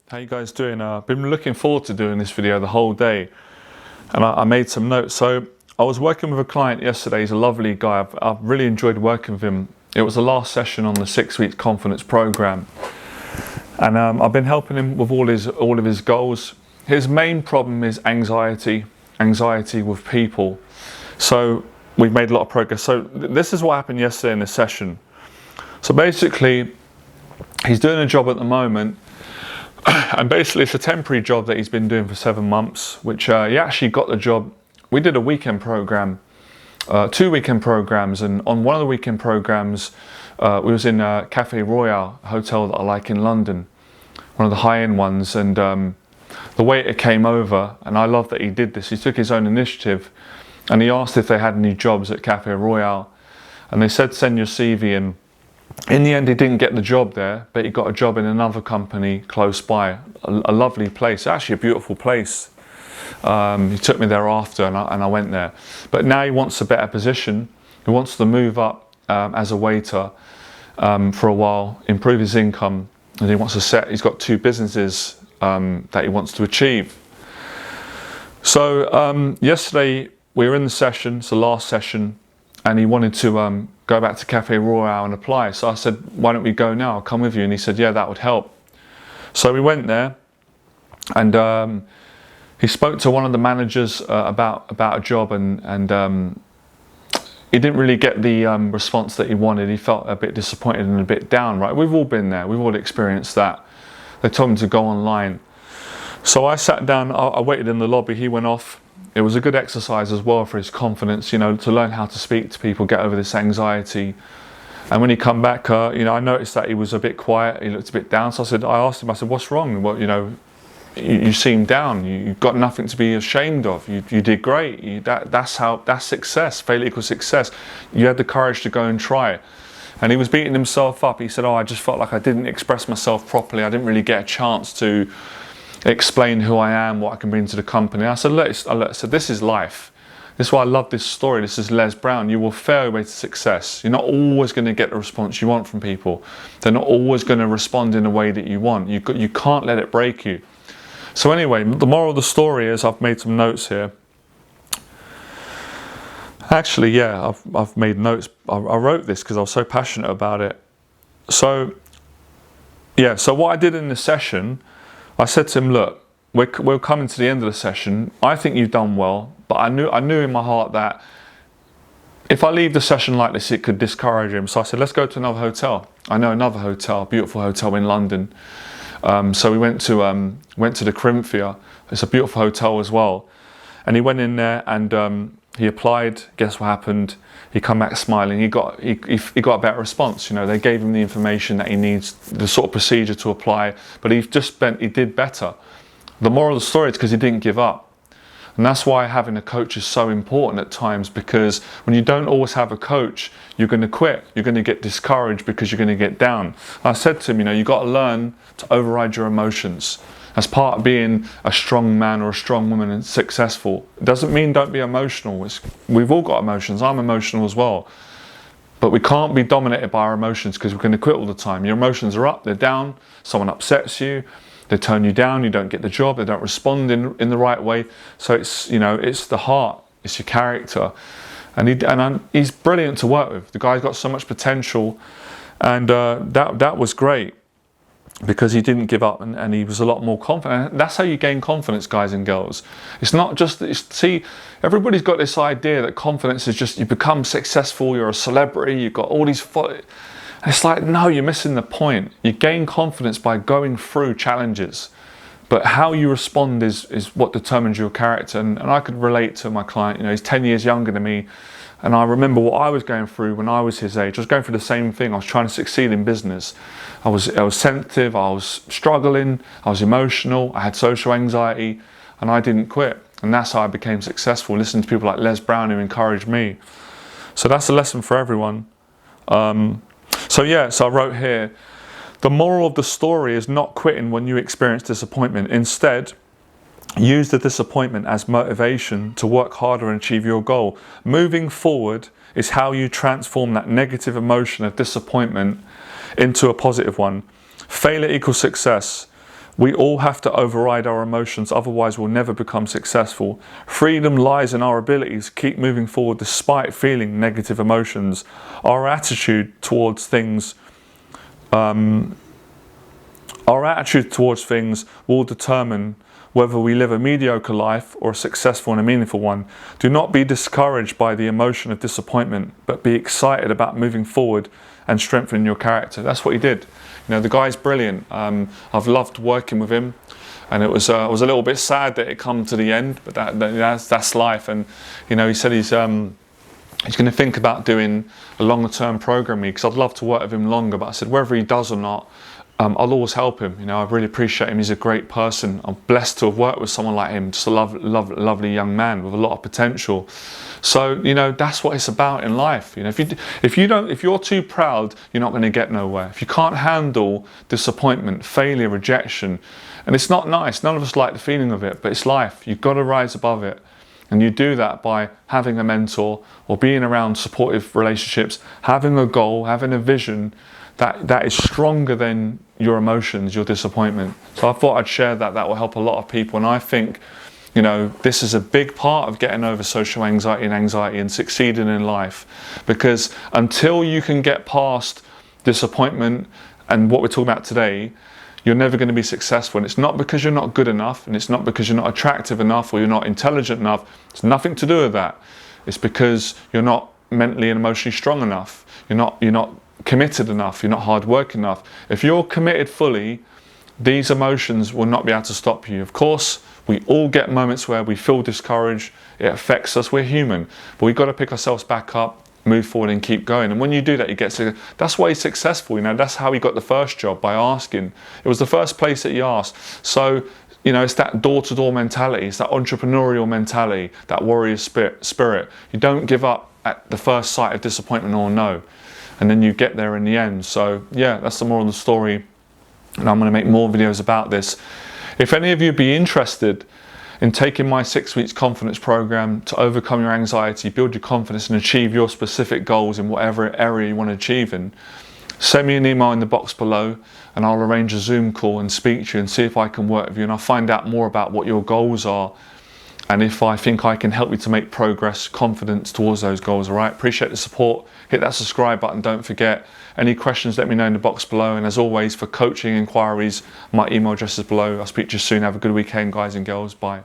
How you guys doing? I've been looking forward to doing this video the whole day, and I made some notes. So I was working with a client yesterday. He's a lovely guy. I've really enjoyed working with him. It was the last session on the 6-week confidence program, and I've been helping him with all of his goals. His main problem is anxiety with people. So we've made a lot of progress. So this is what happened yesterday in the session. So basically, he's doing a job at the moment. And basically it's a temporary job that he's been doing for 7 months, which he actually got the job. We did a weekend program, 2 weekend programs, and on one of the weekend programs, we was in Cafe Royale, a hotel that I like in London, one of the high-end ones, and the waiter came over, and I love that he did this. He took his own initiative, and he asked if they had any jobs at Cafe Royale, and they said send your CV, and in the end, he didn't get the job there, but he got a job in another company close by, a lovely place, actually a beautiful place. He took me there after, and I went there. But now he wants a better position. He wants to move up as a waiter for a while, improve his income, and he wants to he's got 2 businesses that he wants to achieve. So yesterday we were in the session, it's the last session, and he wanted to go back to Cafe Royale and apply. So I said, why don't we go now? I'll come with you. And he said, yeah, that would help. So we went there, and he spoke to one of the managers about a job, and he didn't really get the response that he wanted. He felt a bit disappointed and a bit down, right? We've all been there. We've all experienced that. They told him to go online. So I sat down, I waited in the lobby, he went off. It was a good exercise as well for his confidence, you know, to learn how to speak to people, get over this anxiety. And when he come back, you know, I noticed that he was a bit quiet, he looked a bit down. So I asked him, I said, what's wrong? Well, you know, you seem down, you've got nothing to be ashamed of. You did great, that's success, failure equals success. You had the courage to go and try. And he was beating himself up. He said, oh, I just felt like I didn't express myself properly. I didn't really get a chance to explain who I am, what I can bring to the company. I said, look, this is life. This is why I love this story. This is Les Brown. You will fail your way to success. You're not always going to get the response you want from people. They're not always going to respond in a way that you want. You can't let it break you. So anyway, the moral of the story is, I've made some notes here. Actually, yeah, I've made notes. I wrote this because I was so passionate about it. So, yeah, so what I did in the session, I said to him, look, we're coming to the end of the session. I think you've done well, but I knew in my heart that if I leave the session like this, it could discourage him. So I said, let's go to another hotel. I know another hotel, a beautiful hotel in London. So we went to the Corinthia. It's a beautiful hotel as well. And he went in there and he applied. Guess what happened? He come back smiling. He got a better response. You know, they gave him the information that he needs, the sort of procedure to apply. But he did better. The moral of the story is because he didn't give up. And that's why having a coach is so important at times, because when you don't always have a coach, you're going to quit. You're going to get discouraged because you're going to get down. I said to him, you know, you've got to learn to override your emotions. As part of being a strong man or a strong woman and successful. It doesn't mean don't be emotional. We've all got emotions. I'm emotional as well. But we can't be dominated by our emotions, because we're going to quit all the time. Your emotions are up, they're down, someone upsets you, they turn you down, you don't get the job, they don't respond in the right way. So it's, you know, it's the heart, it's your character. And he's brilliant to work with. The guy's got so much potential, and that was great. Because he didn't give up, and he was a lot more confident. That's how you gain confidence, guys and girls. It's not just, see, everybody's got this idea that confidence is just you become successful, you're a celebrity, you've got all these it's like, no, you're missing the point. You gain confidence by going through challenges, but how you respond is what determines your character. And I could relate to my client. You know, he's 10 years younger than me, and I remember what I was going through when I was his age. I was going through the same thing. I was trying to succeed in business. I was sensitive, I was struggling, I was emotional, I had social anxiety, and I didn't quit. And that's how I became successful, listening to people like Les Brown who encouraged me. So that's a lesson for everyone. So I wrote here, the moral of the story is not quitting when you experience disappointment. Instead, use the disappointment as motivation to work harder and achieve your goal. Moving forward is how you transform that negative emotion of disappointment into a positive one. Failure equals success. We all have to override our emotions, otherwise we'll never become successful. Freedom lies in our abilities to keep moving forward despite feeling negative emotions. Our attitude towards things will determine whether we live a mediocre life or a successful and a meaningful one. Do not be discouraged by the emotion of disappointment, but be excited about moving forward and strengthening your character. That's what he did. You know, the guy's brilliant. I've loved working with him, and it was a little bit sad that it come to the end, but that's life. And you know, he said he's going to think about doing a longer term program because I'd love to work with him longer. But I said whether he does or not, I'll always help him. You know, I really appreciate him. He's a great person. I'm blessed to have worked with someone like him. Just a lovely young man with a lot of potential. So, you know, that's what it's about in life. You know, if you're too proud, you're not going to get nowhere. If you can't handle disappointment, failure, rejection, and it's not nice. None of us like the feeling of it, but it's life. You've got to rise above it. And you do that by having a mentor or being around supportive relationships, having a goal, having a vision that is stronger than your emotions, your disappointment. So I thought I'd share that. That will help a lot of people. And I think, you know, this is a big part of getting over social anxiety and succeeding in life. Because until you can get past disappointment and what we're talking about today, you're never going to be successful. And it's not because you're not good enough, and it's not because you're not attractive enough or you're not intelligent enough. It's nothing to do with that. It's because you're not mentally and emotionally strong enough. You're not committed enough. You're not hard working enough. If you're committed fully, these emotions will not be able to stop you. Of course, we all get moments where we feel discouraged. It affects us. We're human, but we've got to pick ourselves back up, move forward, and keep going. And when you do that, you get to. That's why he's successful. You know, that's how he got the first job, by asking. It was the first place that he asked. So, you know, it's that door-to-door mentality. It's that entrepreneurial mentality, that warrior spirit. You don't give up at the first sight of disappointment or no, and then you get there in the end. So yeah, that's the moral of the story. And I'm going to make more videos about this. If any of you would be interested in taking my 6 weeks confidence program to overcome your anxiety, build your confidence and achieve your specific goals in whatever area you want to achieve in, send me an email in the box below and I'll arrange a Zoom call and speak to you and see if I can work with you, and I'll find out more about what your goals are and if I think I can help you to make progress, confidence towards those goals. All right, appreciate the support. Hit that subscribe button, don't forget. Any questions, let me know in the box below. And as always, for coaching inquiries, my email address is below. I'll speak to you soon. Have a good weekend, guys and girls. Bye.